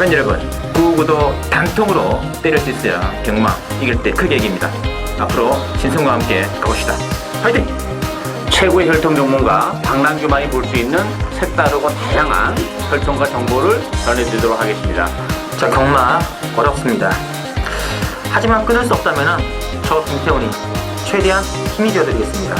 팬 여러분, 999도 단통으로 때릴 수 있어야 경마 이길 때 크게 이깁니다. 앞으로 신성과 함께 가봅시다. 화이팅! 최고의 혈통 전문가 박남규만이 볼 수 있는 색다르고 다양한 혈통과 정보를 전해드리도록 하겠습니다. 자, 경마 어렵습니다. 하지만 끊을 수 없다면 저 김태훈이 최대한 힘이 되어드리겠습니다.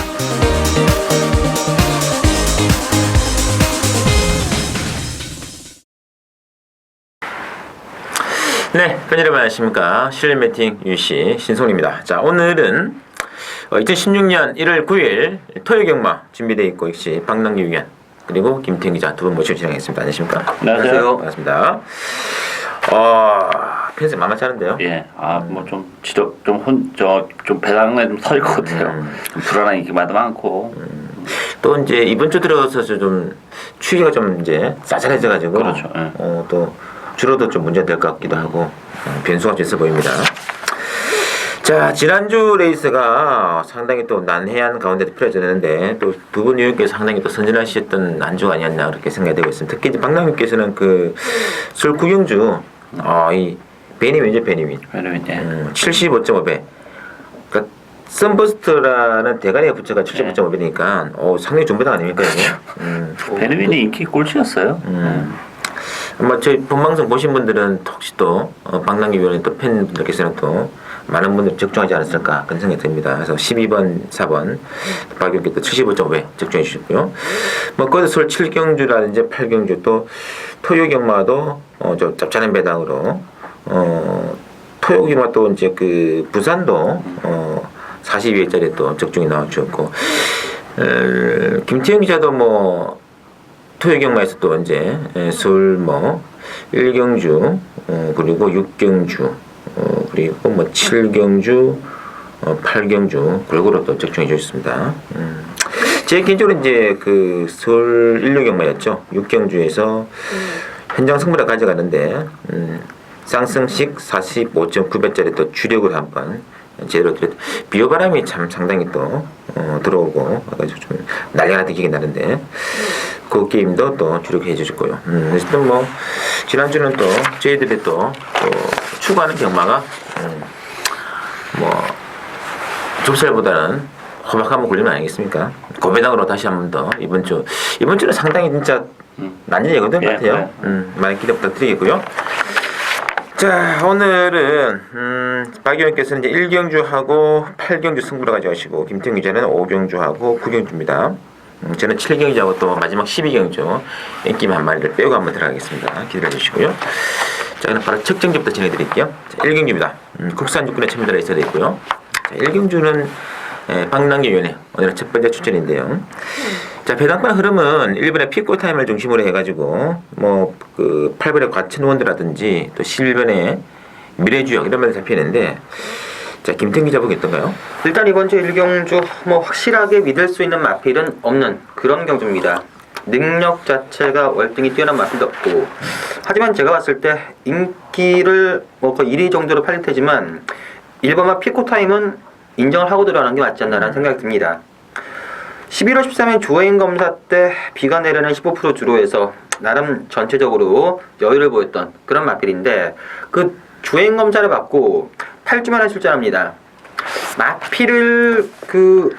네, 팬 여러분 안녕하십니까. 실내 매팅 유씨 신송입니다. 자, 오늘은 2016년 1월 9일 토요 경마 준비되어 있고 역시 박남규 위원 그리고 김태훈 기자 두 분 모시고 진행하겠습니다. 안녕하십니까? 안녕하세요. 반갑습니다. 펜스 만만치 않은데요? 예, 뭐 좀 배당에 좀 터질 것 같아요. 좀 불안한 인기마도 많고. 또 이제 이번 주 들어서 좀 추위가 좀 이제 짜잘해져가지고 그렇죠. 예. 또 줄어도 좀 문제가 될 것 같기도 하고 변수가 좀 있어 보입니다. 자, 지난주 레이스가 상당히 또 난해한 가운데도 펼쳐졌는데 또 두 분 위원께서 상당히 또 선진하셨던 난주가 아니었나 그렇게 생각이 되고 있습니다. 특히 이제 박남규께서는 그 술 구경주 이 베니윈이죠, 베니윈. 75.5배. 그러니까 썬버스터라는 대가리에 붙여가 75.5배니까 상당히 좋은 배당 아닙니까 이게? 베니윈이 인기 꼴찌였어요. 아마 저희 본방송 보신 분들은 혹시 또 박남규 위원의 또 팬분들께서는 또 많은 분들이 적중하지 않았을까 그런 생각이 듭니다. 그래서 12번, 4번 박용기 또 75.5배 적중해 주셨고요. 뭐 거기서 서울 7경주라든지 8경주 또 토요 경마도 좀 짭짤한 배당으로 토요 경마 또 이제 그 부산도 42회짜리 또 적중이 나와주었고 김태형 기자도 뭐 토요 경마에서 또 이제 서울 뭐 1경주 그리고 6경주 그리고 뭐 7경주 8경주 골고루 또 적중해 주셨습니다. 제 개인적으로 이제 그 서울 1류 경마였죠. 6경주에서 현장 승부를 가져가는데 쌍승식 45.9배짜리 또 주력을 한번 제대로 비오바람이 참 상당히 또 들어오고 아주 좀 난리가 났던 기억이 나는데 그 게임도 또 주력해 주셨고요. 그래서 또 뭐 지난주는 또 저희들이 또 추구하는 경마가 뭐 좁쌀보다는 호박한번 굴리면 아니겠습니까? 고배당으로 다시 한 번 더 이번 주는 상당히 진짜 난리 예거든 같아요. 많은 기대 부탁드리겠고요. 자, 오늘은 박 의원께서는 이제 1경주하고 8경주 승부를 가져가시고 김태형 기자는 5경주하고 9경주입니다. 저는 7경주하고 또 마지막 12경주 인기만 한 마리를 빼고 한번 들어가겠습니다. 기다려 주시고요. 자, 그럼 바로 첫 경주부터 진행해드릴게요. 자, 1경주입니다. 국산 육군에 첨단에 있어야 되고요. 자, 1경주는 박남규 위원의 오늘은 첫 번째 추천인데요. 자, 배당권 흐름은 1번의 피코 타임을 중심으로 해가지고 뭐 그 8번의 과천원드라든지 또 11번의 미래주역 이런 면을 살피는데 자, 김태형 기자 보기 어떤가요? 일단 이번 주 1경주 뭐 확실하게 믿을 수 있는 마필은 없는 그런 경주입니다. 능력 자체가 월등히 뛰어난 마필도 없고 하지만 제가 봤을 때 인기를 뭐 거의 1위 정도로 팔릴 테지만 1번마 피코타임은 인정을 하고 들어가는 게 맞지 않나라는 생각이 듭니다. 11월 13일 주행 검사 때 비가 내리는 15% 주로해서 나름 전체적으로 여유를 보였던 그런 마필인데 그 주행 검사를 받고 8주만에 출전합니다. 마필을 그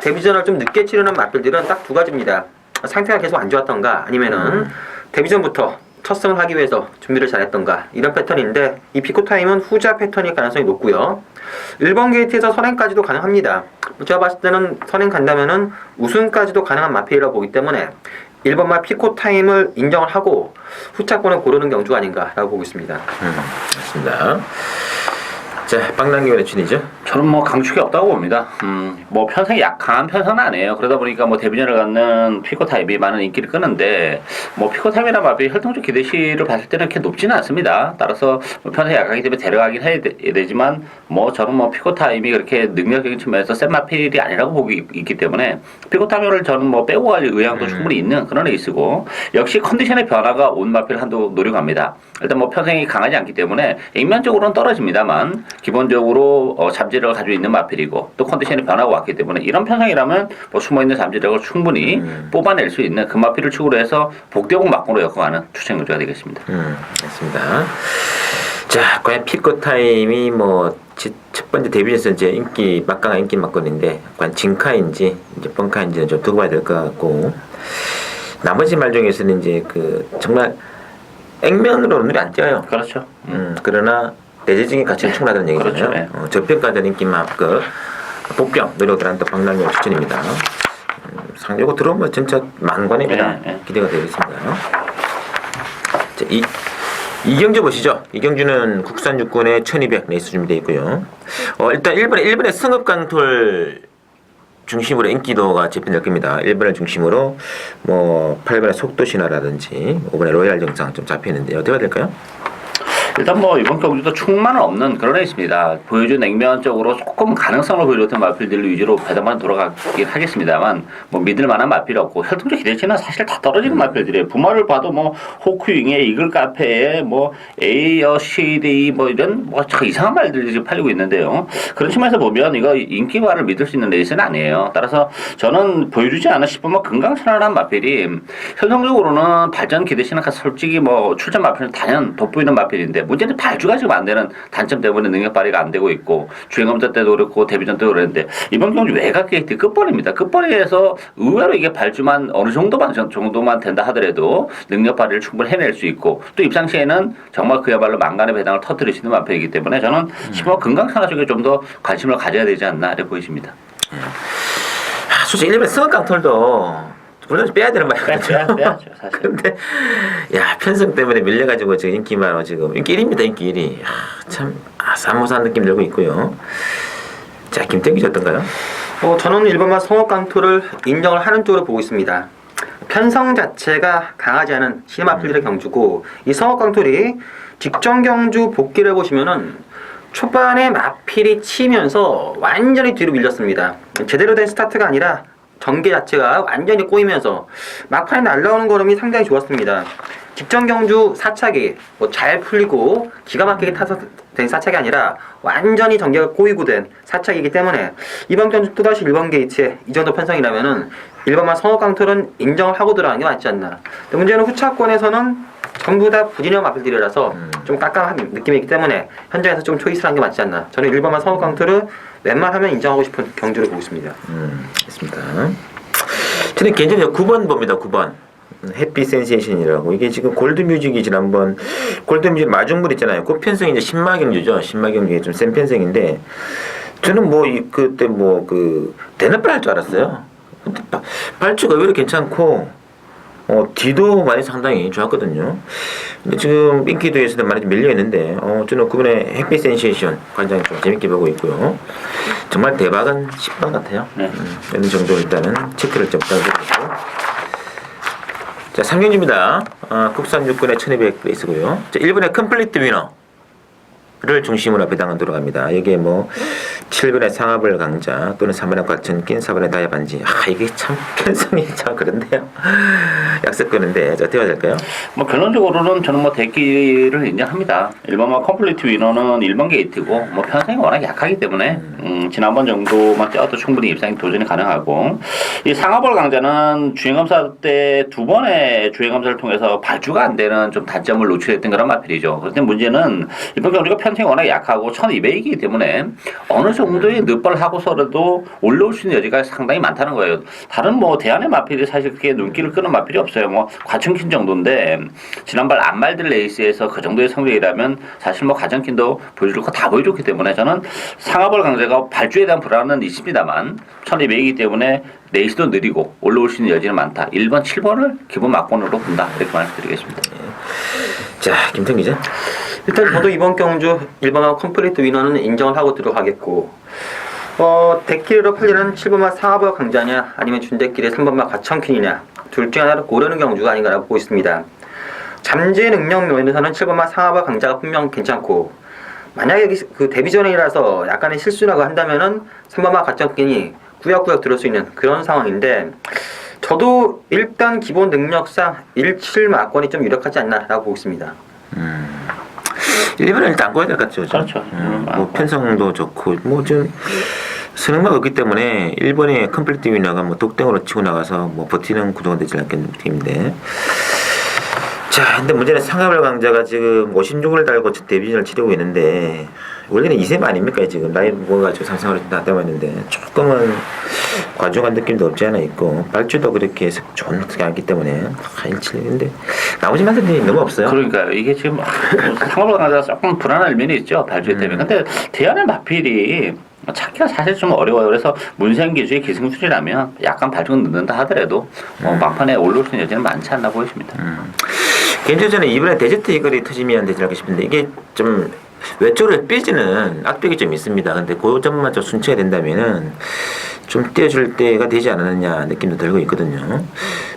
데뷔전을 좀 늦게 치르는 마필들은 딱 두 가지입니다. 상태가 계속 안 좋았던가 아니면은 데뷔전부터 첫 승을 하기 위해서 준비를 잘했던가 이런 패턴인데 이 피코타임은 후자 패턴일 가능성이 높고요. 1번 게이트에서 선행까지도 가능합니다. 제가 봤을 때는 선행 간다면은 우승까지도 가능한 마필이라고 보기 때문에 1번마 피코타임을 인정을 하고 후차권을 고르는 경주가 아닌가라고 보고 있습니다. 맞습니다. 자, 박남규 위원의 춘이죠? 저는 뭐 강축이 없다고 봅니다. 뭐 편성이 강한 편성은 아니에요. 그러다 보니까 뭐 데뷔전을 갖는 피코타임이 많은 인기를 끄는데 뭐 피코타임이나 마비 혈통적 기대시를 봤을 때는 그렇게 높지는 않습니다. 따라서 뭐 편성이 약하기 때문에 데려가긴 해야 되지만 뭐 저는 뭐 피코타임이 그렇게 능력적인 측면에서 센 마필이 아니라고 보고 있기 때문에 피코타임을 저는 뭐 빼고 갈 의향도 충분히 있는 그런 레이스고 역시 컨디션의 변화가 온 마필 한도 노려갑니다. 일단 뭐 편성이 강하지 않기 때문에 인면적으로는 떨어집니다만 기본적으로 잠재 잠재력을 가지고 있는 마필이고 또 컨디션이 변하고 왔기 때문에 이런 편성이라면 뭐 숨어있는 잠재력을 충분히 뽑아낼 수 있는 그 마필을 축으로 해서 복대공 막공으로 엮어가는 추천 경주가 되겠습니다. 알겠습니다. 자, 과연 피코 타임이 뭐 첫 번째 데뷔에서 이제 막강한 인기 막걸리인데 과연 진카인지 이제 뻥카인지는 좀 두고 봐야 될 것 같고, 나머지 말 중에서는 이제 그 정말 액면으로 눈이 안 띄어요. 그렇죠. 그러나 내재적인 가치는 충분하다는 얘기잖아요. 그렇죠, 네. 저평가된 인기만큼 복병 노력을 한다 박남용 추천입니다. 상대고 들어오면 진짜 만관입니다. 네. 기대가 되겠습니다. 자, 이경주 보시죠. 이경주는 국산 육군에 1200 레이스 준비되어 있고요. 일단 1번에 승읍강톨 중심으로 인기도가 집행될 겁니다. 1번을 중심으로 뭐 8번에 속도신화라든지 5번에 로얄 정상 좀 잡히는데 어떻게 해야 될까요? 일단 뭐 이번 경주도 충만은 없는 그런 레이스입니다. 보여준 액면적으로 조금 가능성을 보여줬던 마필들 위주로 배당만 돌아가긴 하겠습니다만 뭐 믿을만한 마필이 없고 혈통적 기대치는 사실 다 떨어지는 마필들이에요. 부마를 봐도 뭐 호크윙에 이글 카페에 뭐 ACD 뭐 이런 뭐 참 이상한 말들이 지금 팔리고 있는데요. 그런 측면에서 보면 이거 인기화를 믿을 수 있는 레이스는 아니에요. 따라서 저는 보여주지 않아 싶으면 금강천안한 마필이 현성적으로는 발전 기대치는 솔직히 뭐 출전 마필은 단연 돋보이는 마필인데 문제는 발주가 지금 안 되는 단점 때문에 능력 발휘가 안 되고 있고 주행검사 때도 그렇고 데뷔전 때도 그랬는데 이번 경주 외곽 게이트 끝번입니다. 끝번에서 의외로 이게 발주만 어느 정도만 된다 하더라도 능력 발휘를 충분히 해낼 수 있고 또 입상시에는 정말 그야말로 만간의 배당을 터뜨릴 수 있는 마필이기 때문에 저는 시범 금강천하 쪽에 좀 더 관심을 가져야 되지 않나 이렇게 보이십니다. 솔직히 일본 승읍강톨도 물론 빼야 되는 말이거든요. 빼야죠, 사실. 그런데 야 편성 때문에 밀려가지고 지금 인기만 지금 인기 1위입니다. 인기 1위. 참 사무사한 느낌 들고 있고요. 자, 김태기 어떤가요? 저는 일본만 성업강토를 인정을 하는 쪽으로 보고 있습니다. 편성 자체가 강하지 않은 시마필들의 경주고 이 성업강토리 직전 경주 복귀를 보시면은 초반에 마필이 치면서 완전히 뒤로 밀렸습니다. 제대로 된 스타트가 아니라 전개 자체가 완전히 꼬이면서 막판에 날라오는 걸음이 상당히 좋았습니다. 직전 경주 사차기 뭐 잘 풀리고 기가 막히게 타서 된 사차기 아니라 완전히 전개가 꼬이고 된 사차기이기 때문에 이번 경주 또다시 1번 게이트에 이 정도 편성이라면은 1번만 성업강톨은 인정을 하고 들어가는 게 맞지 않나. 근데 문제는 후차권에서는 전부 다 부진형 마필들이라서 좀 깜깜한 느낌이기 때문에 현장에서 좀 초이스를 한 게 맞지 않나. 저는 1번만 성업강톨을 웬만하면 인정하고 싶은 경주를 보고 있습니다. 알겠습니다. 저는 개인적으로 9번 봅니다. 9번 해피 센세이션이라고. 이게 지금 골드뮤직이 지난번 골드뮤직 마중물 있잖아요. 그 편성이 이제 신마경주죠. 신마경주가 좀 센 편성인데 저는 뭐 그때 뭐 그 대낮발 할 줄 알았어요. 근데 발주가 의외로 괜찮고 뒤도 많이 상당히 좋았거든요. 근데 지금 인기도에서는 많이 좀 밀려 있는데 저는 그분의 해피 센세이션 관장 좀 재밌게 보고 있고요. 정말 대박은 10번 같아요. 이런 정도 일단은 체크를 좀 부탁드리고. 자, 3경주입니다. 국산 육군의 1200 레이스고요. 자, 1번의 컴플리트 위너를 중심으로 배당은 들어갑니다. 여기에 뭐 7번의 상하벌 강자 또는 3번의 과천낀 4번의 다이아 반지. 이게 참 편성이 참 그런데요. 약속거는데 어떻게 해야 될까요? 뭐 결론적으로는 저는 뭐 대기를 인정합니다. 1번만 컴플리트 위너는 1번 게이트고 뭐 편성이 워낙 약하기 때문에 지난번 정도만 뛰어도 충분히 입상이 도전이 가능하고 이 상하벌 강자는 주행검사 때 2번의 주행검사를 통해서 발주가 안 되는 좀 단점을 노출했던 그런 마필이죠. 그런데 문제는 이번 경주가 편성이 워낙 약하고 1200이기 때문에 어느 정도의 늦발을 하고서라도 올라올 수 있는 여지가 상당히 많다는 거예요. 다른 뭐 대안의 마필이 사실 그렇게 눈길을 끄는 마필이 없어요. 뭐 과천킨 정도인데 지난번 안말들 레이스에서 그 정도의 성적이라면 사실 뭐 과천킨도 보여줄 거 다 보여줬기 때문에 저는 상하벌 강자가 발주에 대한 불안은 있습니다만 1200이기 때문에 레이스도 느리고 올라올 수 있는 여지는 많다. 1번, 7번을 기본 막권으로 본다. 이렇게 말씀드리겠습니다. 자, 김태기 기자. 일단 저도 이번 경주 1번만 컴플리트 위너는 인정을 하고 들어가겠고 데키로 팔리는 7번만 상하벌 강자냐 아니면 준데끼리 3번만 과천킨이냐 둘 중에 하나를 고르는 경주가 아닌가라고 보고 있습니다. 잠재 능력 면에서는 7번만 상하벌 강자가 분명 괜찮고 만약에 그 데뷔전이라서 약간의 실수라고 한다면은 3번만 과천킨이 구역구역 들을 수 있는 그런 상황인데 저도 일단 기본 능력상 17 막권이 좀 유력하지 않나라고 보고 있습니다. 1번은 일단 안 꺼야 될 것 같죠. 그렇죠. 뭐 편성도 좋고 뭐 좀 선행만 없기 때문에 1번의 컴플리트 위너가 뭐 독등으로 치고 나가서 뭐 버티는 구도가 되지 않겠는 팀인데. 자, 근데 문제는 상하별 강자가 지금 56을 달고 데뷔전을 치르고 있는데 원래는 2셈 아닙니까 지금 나이 먹어가지고 상승을 하다 했는데 조금은 과중한 느낌도 없지 않아 있고 발주도 그렇게 해서 좋은 것이 않기 때문에 1-7인데 나머지 만들이 너무 없어요. 그러니까 이게 지금 상하별 강자가 조금 불안한 면이 있죠 발주 때문에. 근데 대안의 마필이 찾기가 사실 좀 어려워요. 그래서 문세영 기수의 기승술이라면 약간 발전 늦는다 하더라도 막판에 올라올 수 있는 여지는 많지 않나 보여집니다. 개인적으로 저는 이번에 데저트 이글이 터지면 되지 않을까 싶은데 이게 좀 외쪽으로 삐지는 악벽이 좀 있습니다. 근데 그 점만 좀 순치가 된다면은 좀 띄워줄 때가 되지 않았느냐 느낌도 들고 있거든요.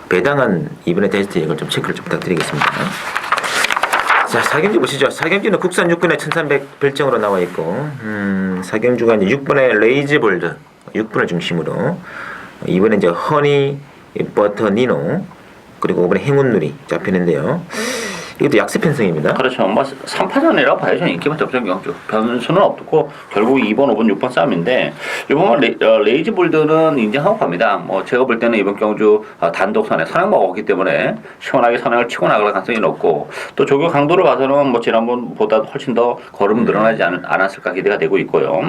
배당은 이번에 데저트 이글 좀 체크를 좀 부탁드리겠습니다. 자, 사경주 보시죠. 사경주는 국산 6분에 1300 별정으로 나와 있고, 사경주가 이제 6번에 레이즈볼드, 6분을 중심으로, 이번에 이제 허니, 버터 니노, 그리고 이번에 행운누리 잡히는데요. 이것도 약세 편성입니다. 그렇죠. 뭐 3파전이라고 봐야죠. 인기만 접전 경주. 변수는 없고 결국 2번, 5번, 6번 싸움인데 이번 레이즈볼드는 인정하고 갑니다. 뭐 제가 볼 때는 이번 경주 단독 선행 먹었기 때문에 시원하게 선행을 치고 나갈 가능성이 높고 또 조교 강도를 봐서는 뭐 지난번보다 훨씬 더 걸음은 늘어나지 않았을까 기대가 되고 있고요.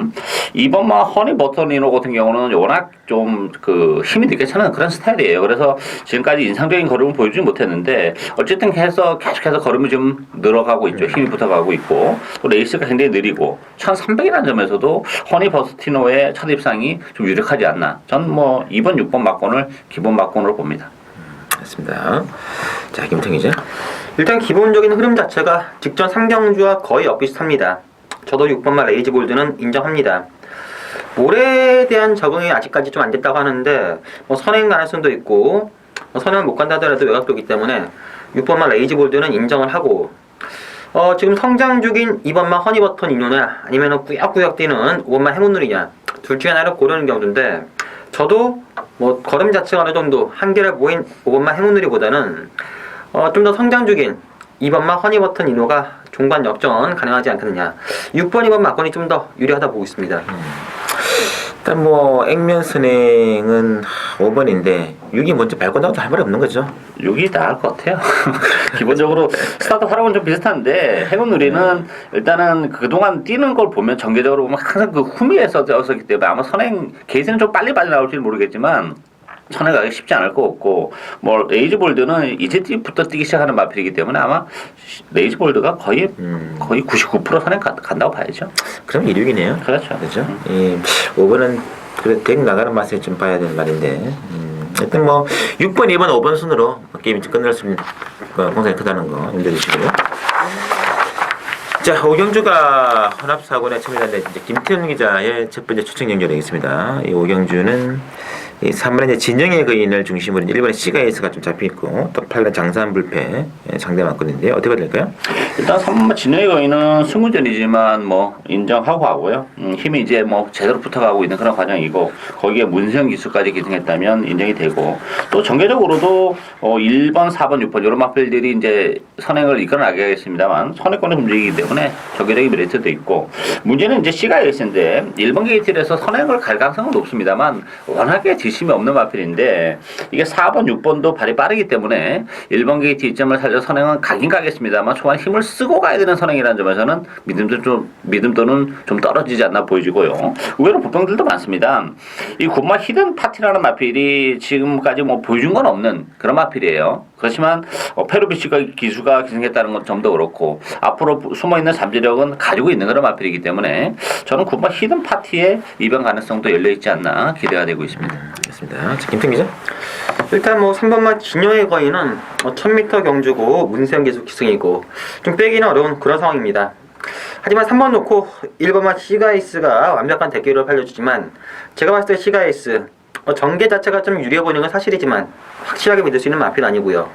2번 허니 버터 니노 같은 경우는 워낙 좀 그 힘이 늦게 차는 그런 스타일이에요. 그래서 지금까지 인상적인 걸음을 보여주지 못했는데 어쨌든 계속해서 걸음이 좀 늘어가고 있죠. 힘이 붙어가고 있고 또 레이스가 굉장히 느리고 1300이라는 점에서도 허니 버스티노의 첫 입상이 좀 유력하지 않나. 전 뭐 2번, 6번 막권을 기본 막권으로 봅니다. 맞습니다. 자, 김태기죠. 일단 기본적인 흐름 자체가 직전 3경주와 거의 엇비슷합니다. 저도 6번마 레이즈볼드는 인정합니다. 모래에 대한 적응이 아직까지 좀 안 됐다고 하는데 뭐 선행 가능성도 있고 선행을 못 간다 하더라도 외곽도 있기 때문에 6번마 레이즈볼드는 인정을 하고 지금 성장 중인 2번마 허니버터 니노냐 아니면 꾸역꾸역 뛰는 5번마 행운누리냐 둘 중에 하나를 고르는 경우인데 저도 뭐 걸음 자체가 어느 정도 한계를 보인 5번마 행운누리보다는 좀 더 성장 중인 2번마 허니버터 니노가 종반 역전 가능하지 않겠느냐. 6번, 2번 막권이 좀 더 유리하다 보고 있습니다. 일단 뭐 액면 선행은 5번인데 6이 먼저 밟고 나와도 할 말이 없는 거죠. 6이 나을 것 같아요. 기본적으로 스타트 하락은 좀 비슷한데 행운누리는 일단은 그동안 뛰는 걸 보면 전개적으로 보면 항상 그 후미에서 되었었기 때문에 아마 선행 게이트는 좀 빨리 나올지는 모르겠지만 선행하기 쉽지 않을 것 같고 뭐 레이즈볼드는 이제부터 뛰기 시작하는 마필이기 때문에 아마 레이즈볼드가 거의 99% 선행 간다고 봐야죠. 그럼 1위이네요. 그렇죠. 그렇죠. 5번은 그래 덱 나가는 맛을 좀 봐야 되는 말인데 일단 뭐 6번, 2번, 5번 순으로 게임이 끝날 수 있는 공산이 크다는 거 염두해주시고요. 자, 오경주가 혼합사고에 참여했는데 이제 김태훈 기자의 첫 번째 추측 연결되겠습니다. 이 오경주는 이 3번에 이제 진영의 거인을 중심으로 1번에 시가에이스가 좀 잡혀있고 또 8번 장산불패 상대 맞거든요. 어떻게 봐야 될까요? 일단 3번 진영의 거인은 승부전이지만 뭐 인정하고 하고요. 힘이 이제 뭐 제대로 붙어가고 있는 그런 과정이고 거기에 문세영 기수까지 기승했다면 인정이 되고 또 전개적으로도 1번, 4번, 6번 이런 마필들이 이제 선행을 이끌어나게 하겠습니다만 선행권에 움직이기 때문에 전개적인 메리트도 있고 문제는 이제 시가에이스인데 1번 게이트에서 선행을 갈 가능성은 높습니다만 워낙에 뒷심이 없는 마필인데 이게 4번, 6번도 발이 빠르기 때문에 1번 게이트 이점을 살려 선행은 가긴 가겠습니다만 초반 힘을 쓰고 가야 되는 선행이라는 점에서는 믿음도는 좀 떨어지지 않나 보여지고요. 의외로 부평들도 많습니다. 이 굿마 히든 파티라는 마필이 지금까지 뭐 보여준 건 없는 그런 마필이에요. 그렇지만 페루비치가 기수가 기승했다는 건 점도 그렇고 앞으로 숨어있는 잠재력은 가지고 있는 그런 마필이기 때문에 저는 굿마 히든 파티의 입양 가능성도 열려있지 않나 기대가 되고 있습니다. 알겠습니다. 자, 김태훈 기자. 일단 뭐 3번마 진영의 거인은 1000m 경주고 문세영 기수 기승이고 좀 빼기는 어려운 그런 상황입니다. 하지만 3번 놓고 1번마 시가이스가 완벽한 대결을 펼쳐주지만 제가 봤을 때 시가이스 전개 자체가 좀 유리해 보이는 건 사실이지만 확실하게 믿을 수 있는 마필은 아니고요.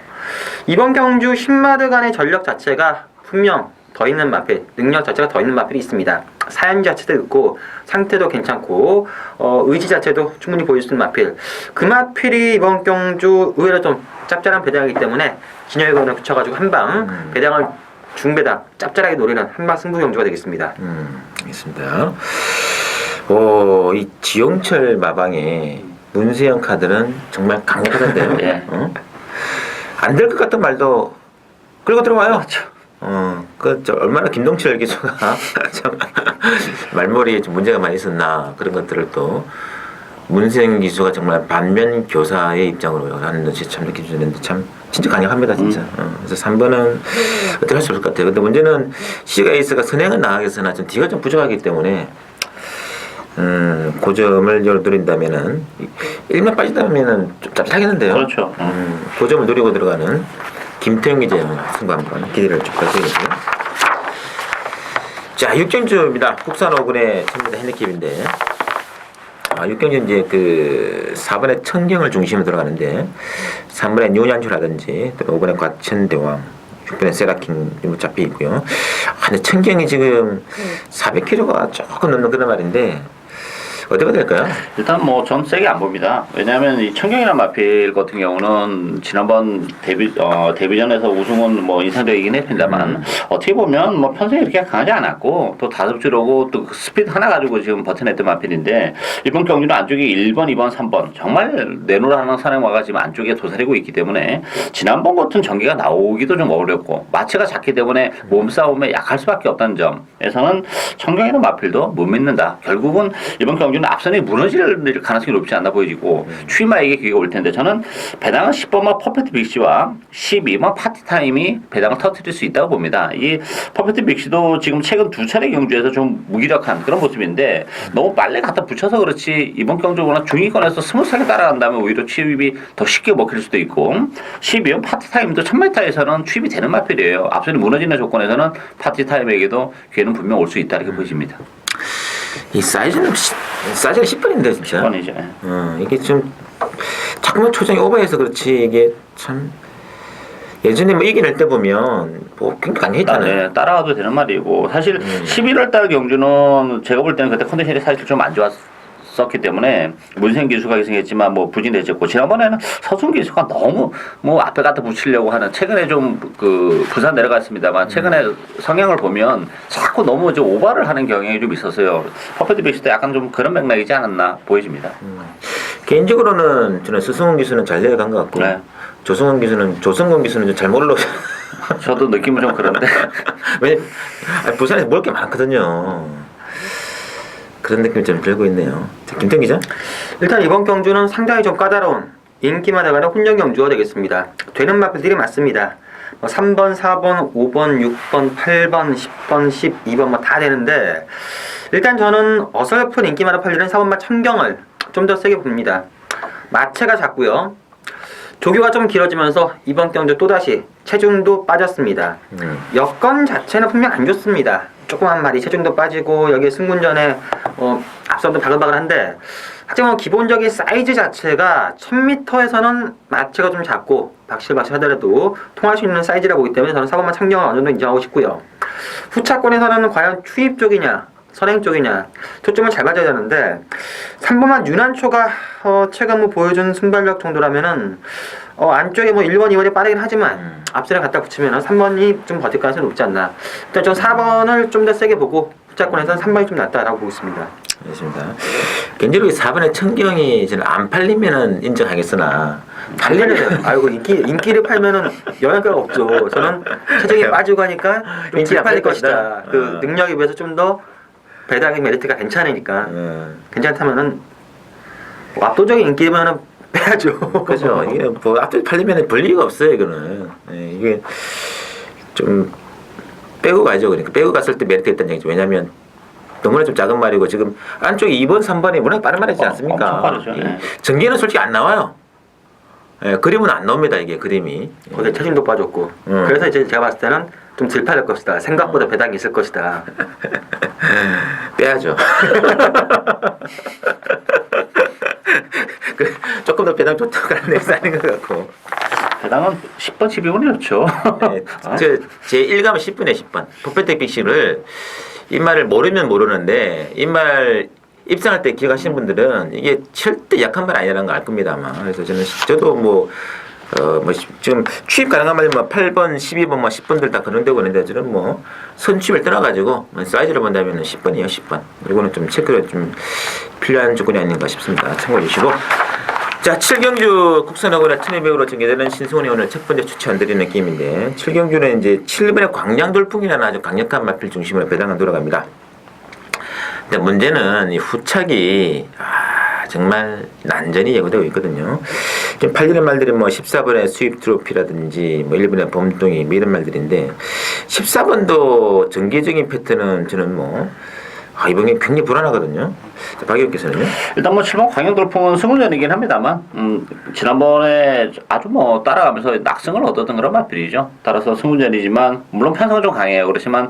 이번 경주 10마드 간의 전력 자체가 분명 더 있는 마필, 능력 자체가 더 있는 마필이 있습니다. 사연 자체도 있고 상태도 괜찮고 의지 자체도 충분히 보일 수 있는 마필. 그 마필이 이번 경주 의외로 좀 짭짤한 배당이기 때문에 진영의 거인을 붙여가지고 한방 배당을 중배당 짭짤하게 노리는 한방 승부 경주가 되겠습니다. 알겠습니다. 이 지용철 마방의 문세영 카드는 정말 강력하던데요. 예. 안 될 것 같은 말도 끌고 들어와요. 얼마나 김동철 기수가 참 말머리에 좀 문제가 많이 있었나 그런 것들을 또 문세영 기수가 정말 반면 교사의 입장으로 하는 것이 참 느껴지는데 참 진짜 강력합니다 진짜. 그래서 3번은 어떻게 할 수 없을 것 같아요. 근데 문제는 C가 에이스가 선행은 나가겠으나 좀 D가 좀 부족하기 때문에 그 점을 노린다면은 1만 빠지다면은 좀 짭짤하겠는데요. 그렇죠. 그 점을 노리고 들어가는 김태형 기자의 승부 한번 기대를 좀 해보겠고요. 자, 6경주입니다. 국산 5군의 천미다 핸디캡인데 6경주 이제 그 4번의 청경을 중심으로 들어가는데 3번의 뉴년추라든지 또 5번의 과천대왕 6번의 세라킹 좀 잡혀 있고요. 근데 청경이 지금 400kg가 조금 넘는 그런 말인데 어디가 될까요? 일단 뭐 전 세게 안 봅니다. 왜냐하면 이 청경이란 마필 같은 경우는 지난번 데뷔전에서 우승은 뭐 인상적이긴 했습니다만 어떻게 보면 뭐 평소에 이렇게 강하지 않았고 또 다습주로고 또 스피드 하나 가지고 지금 버텨냈던 마필인데 이번 경기는 안쪽에 1번, 2번, 3번 정말 내노라는 사령화가 지금 안쪽에 도사리고 있기 때문에 지난번 같은 전개가 나오기도 좀 어렵고 마체가 작기 때문에 몸싸움에 약할 수밖에 없다는 점에서는 청경이란 마필도 못 믿는다. 결국은 이번 경기 앞선이 무너질 가능성이 높지 않나 보여지고 추이마에게 기회가 올 텐데 저는 배당은 10번만 퍼펙트 빅시와 12번 파티타임이 배당을 터뜨릴 수 있다고 봅니다. 이 퍼펙트 빅시도 지금 최근 2차례 경주에서 좀 무기력한 그런 모습인데 너무 빨리 갖다 붙여서 그렇지 이번 경주보다 중위권에서 스무스하게 따라간다면 오히려 추입이 더 쉽게 먹힐 수도 있고 12번 파티타임도 1000m에서는 추입이 되는 마필이에요. 앞선이 무너지는 조건에서는 파티타임에게도 기회는 분명 올 수 있다 이렇게 보여집니다. 이 사이즈가 10번인데 진짜. 10번이죠. 이게 좀 자꾸만 초장이 오버해서 그렇지 이게 참 예전에 뭐 이겨낼 때 보면 뭐 굉장히 강했잖아요. 네, 따라가도 되는 말이고 사실 11월 달 경주는 제가 볼 때는 그때 컨디션이 사실 좀 안 좋았었기 때문에 문세영 기수가 계승했지만 뭐 부진했었고 지난번에는 서순 기수가 너무 뭐 앞에 갖다 붙이려고 하는 최근에 좀 그 부산 내려갔습니다만 최근에 성향을 보면 자꾸 너무 좀 오버를 하는 경향이 좀 있었어요. 퍼펙트 빅시도 약간 좀 그런 맥락이지 않았나 보여집니다. 개인적으로는 저는 스승훈 기수는 잘 내려간 것 같고 네. 조성근 기수는 좀 잘 몰라. 저도 느낌은 좀 그런데 왜 부산에서 먹을 게 많거든요. 그런 느낌이 좀 들고 있네요. 자, 김태형 기자. 일단 이번 경주는 상당히 좀 까다로운 인기마다 가는 훈련 경주가 되겠습니다. 되는 마필들이 많습니다. 3번, 4번, 5번, 6번, 8번, 10번, 12번 뭐 다 되는데 일단 저는 어설픈 인기마다 팔리는 4번마 청경을 좀 더 세게 봅니다. 마체가 작고요. 조교가 좀 길어지면서 이번 경주 또다시 체중도 빠졌습니다. 여건 자체는 분명 안 좋습니다. 조금 한 마리 체중도 빠지고 여기에 승군전에 앞선도 바글바글한데 하지만 기본적인 사이즈 자체가 1000m에서는 마체가 좀 작고 박실하더라도 통할 수 있는 사이즈라 보기 때문에 저는 4번만 청경을 어느 정도 인정하고 싶고요. 후차권에서는 과연 추입 쪽이냐 선행 쪽이냐 초점을 잘 맞아야 되는데 3번만 윤한초가 최근 뭐 보여준 순발력 정도라면은 안쪽에 뭐 1번, 2번이 빠르긴 하지만 앞선에 갖다 붙이면은 3번이 좀 버틸 가능성이 높지 않나. 일단 전 4번을 좀 더 세게 보고 후차권에서는 3번이 좀 낫다라고 보고 있습니다. 알겠습니다. 개인적으로 4번의 청경이 저는 안 팔리면은 인정하겠으나 팔리는 아이고 인기를 팔면은 영향가가 없죠. 저는 체중이 빠지고 하니까 좀 인기 안 덜 팔릴 팔 것이다. 것이다. 그 능력에 비해서 좀 더 배당의 메리트가 괜찮으니까 괜찮다면은 뭐 압도적인 인기면은 빼야죠. 그죠. 이게 뭐 앞에 팔리면 볼 리가 없어요, 이거는. 이게 좀 빼고 가죠. 그러니까 빼고 갔을 때 메리트 있다는 얘기죠. 왜냐면 너무나 좀 작은 말이고 지금 안쪽에 2번, 3번이 워낙 빠른 말이지 않습니까? 엄청 빠르죠. 네. 전개는 솔직히 안 나와요. 그림은 안 나옵니다, 이게 그림이. 거기에 체중도 빠졌고. 그래서 이제 제가 봤을 때는 좀 덜 팔릴 것이다. 생각보다 배당이 있을 것이다. 빼야죠. 조금 더 배당 좋다고 하는 데 쌓이는 것 같고. 배당은 10번, 12번이 좋죠. 제 1감은 10분에 10번. 퍼펙트 빅시를 이 말을 모르면 모르는데 이 말 입상할 때 기억하시는 분들은 이게 절대 약한 말 아니라는 걸 알 겁니다 아마. 그래서 저도 뭐 지금 취입 가능한 말이 8번, 12번, 10번들 다 그런 데고 있는데 저는 선취입을 떠나가지고 사이즈를 본다면 10번이에요, 10번. 이거는 좀 체크가 좀 필요한 조건이 아닌가 싶습니다. 참고해 주시고. 자, 7경주 국산어고나 트랙배우로 전개되는 신승훈이 오늘 첫 번째 추천드리는 게임인데 7경주는 이제 7번의 광량돌풍이라는 아주 강력한 마필 중심으로 배당을 돌아갑니다. 근데 문제는 이 후착이 정말 난전이 예고되고 있거든요. 지금 8년의 말들이 14번의 수입 트로피라든지 1번의 범동이 이런 말들인데 14번도 전개적인 패턴은 저는 이번에 굉장히 불안하거든요. 박 의원께서는요? 일단 7번 광역돌풍은 승훈전이긴 합니다만 지난번에 아주 따라가면서 낙승을 얻었던 그런 마필이죠. 따라서 승훈전이지만 물론 편성은 좀 강해요. 그렇지만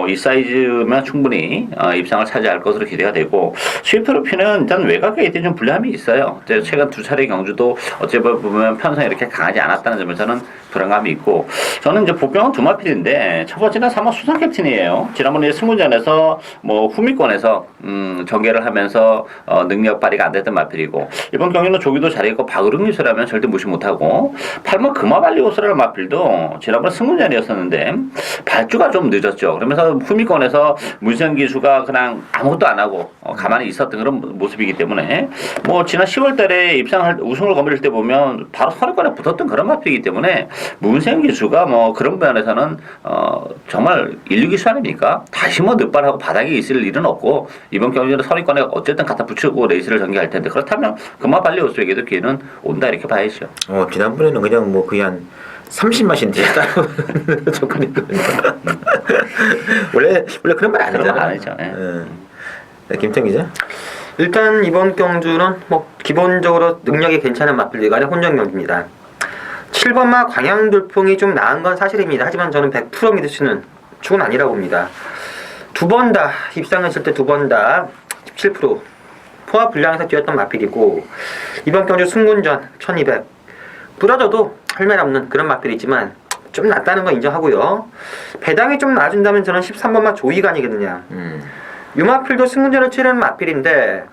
이 사이즈면 충분히 입상을 차지할 것으로 기대가 되고 수입 트로피는 일단 외곽에 있던 좀 불리함이 있어요. 최근 두 차례 경주도 어찌 보면 편성이 이렇게 강하지 않았다는 점에서는 불안감이 있고 저는 이제 복병은 두 마필인데 첫 번째는 3번 수상 캡틴이에요. 지난번에 승훈전에서 후미권에서 전개를 하면서 능력 발휘가 안 됐던 마필이고 이번 경기는 조기도 잘했고 박으릉리수라면 절대 무시 못하고 8번 금화발리오스라는 마필도 지난번 승문전이었었는데 발주가 좀 늦었죠. 그러면서 후미권에서 문세영 기수가 그냥 아무것도 안 하고 가만히 있었던 그런 모습이기 때문에 지난 10월달에 우승을 거머쥘 때 보면 바로 선행권에 붙었던 그런 마필이기 때문에 문세영 기수가 그런 면에서는 정말 인류 기수 아닙니까? 다시 늑발하고 바닥에 있을 일은 없고 이번 경기는 선의권에 어쨌든 갖다 붙이고 레이스를 전개할 텐데 그렇다면 금화발리오스에게도 기회는 온다 이렇게 봐야죠. 지난번에는 그냥 거의 한 30마신 뒤에 따라오는 조건이거든요. 원래 그런 말 안 하잖아요. 안 하죠. 네. 김태형 기자? 일단 이번 경주는 기본적으로 능력이 괜찮은 마필들 간의 혼전 경주입니다. 7번마 광양돌풍이 좀 나은 건 사실입니다. 하지만 저는 100% 믿을 수 있는 축은 아니라고 봅니다. 두 번 다 입상했을 때 두 번 다 17% 포화 분량에서 뛰었던 마필이고 이번 경주 승군전 1200 부러져도 할 말 없는 그런 마필이지만 좀 낫다는 건 인정하고요. 배당이 좀 나아진다면 저는 13번마 조이가 아니겠느냐. 유마필도 승군전을 치르는 마필인데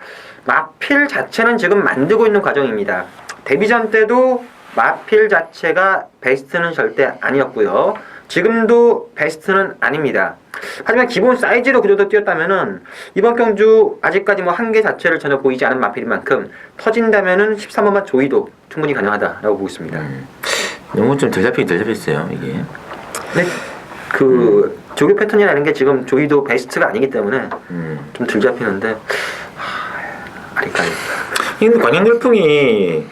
마필 자체는 지금 만들고 있는 과정입니다. 데뷔전 때도 마필 자체가 베스트는 절대 아니었고요. 지금도 베스트는 아닙니다. 하지만 기본 사이즈로 그 정도 뛰었다면은 이번 경주 아직까지 한계 자체를 전혀 보이지 않은 마필인 만큼 터진다면은 13번만 조이도 충분히 가능하다라고 보고 있습니다. 너무 좀 덜 잡혔어요 이게. 네, 조교 패턴이라는 게 지금 조이도 베스트가 아니기 때문에 좀 덜 잡히는데 아리까리. 근데 광양돌풍이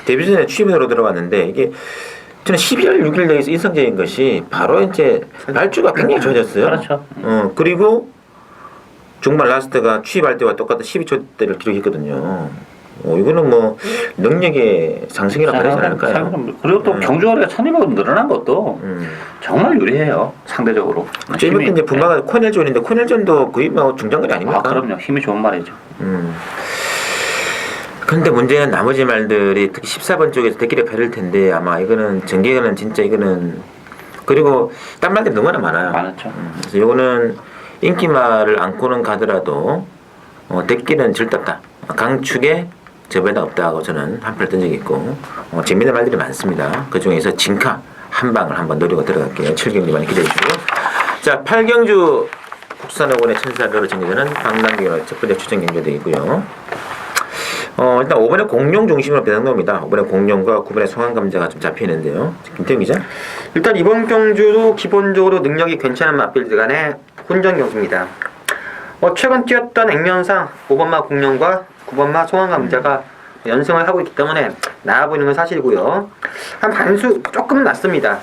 데뷔 전에 취임으로 들어왔는데 이게 저는 12월 6일 내에서 인상적인 것이 바로 이제 발주가 굉장히 좋아졌어요. 그렇죠. 그리고 정말 라스트가 취입할 때와 똑같은 12초대를 기록했거든요. 이거는 능력의 상승이라고 해야 되지 않을까요? 그리고 또 경주거리가 1200원 늘어난 것도 정말 유리해요. 상대적으로. 이번 이제 분마가 코넬존인데 코넬존도 거의 중장거리 아닙니까? 그럼요. 힘이 좋은 말이죠. 근데 문제는 나머지 말들이 특히 14번 쪽에서 대끼리 패를 텐데 아마 이거는 전개는 진짜 이거는 그리고 딴 말들이 너무나 많아요. 많았죠. 그래서 이거는 인기말을 안고는 가더라도 대끼는 절대 없다. 강축에 저변은 없다고 저는 한표를 뜬 적이 있고 재미있는 말들이 많습니다. 그 중에서 진카 한 방을 한번 노리고 들어갈게요. 7경주 많이 기대해 주시고 자 8경주 국산어곤의 천사로로 정해되는 방랑경으로 첫 번째 추천 경주되고요. 일단 5번에 공룡 중심으로 배당됩니다. 5번에 공룡과 9번에 송환감자가 좀 잡히는데요. 김태형 기자? 일단 이번 경주도 기본적으로 능력이 괜찮은 마필들 간의 혼전 경주입니다. 최근 뛰었던 액면상 5번마 공룡과 9번마 송환감자가 연승을 하고 있기 때문에 나아 보이는 건 사실이고요. 한 반수 조금은 낮습니다.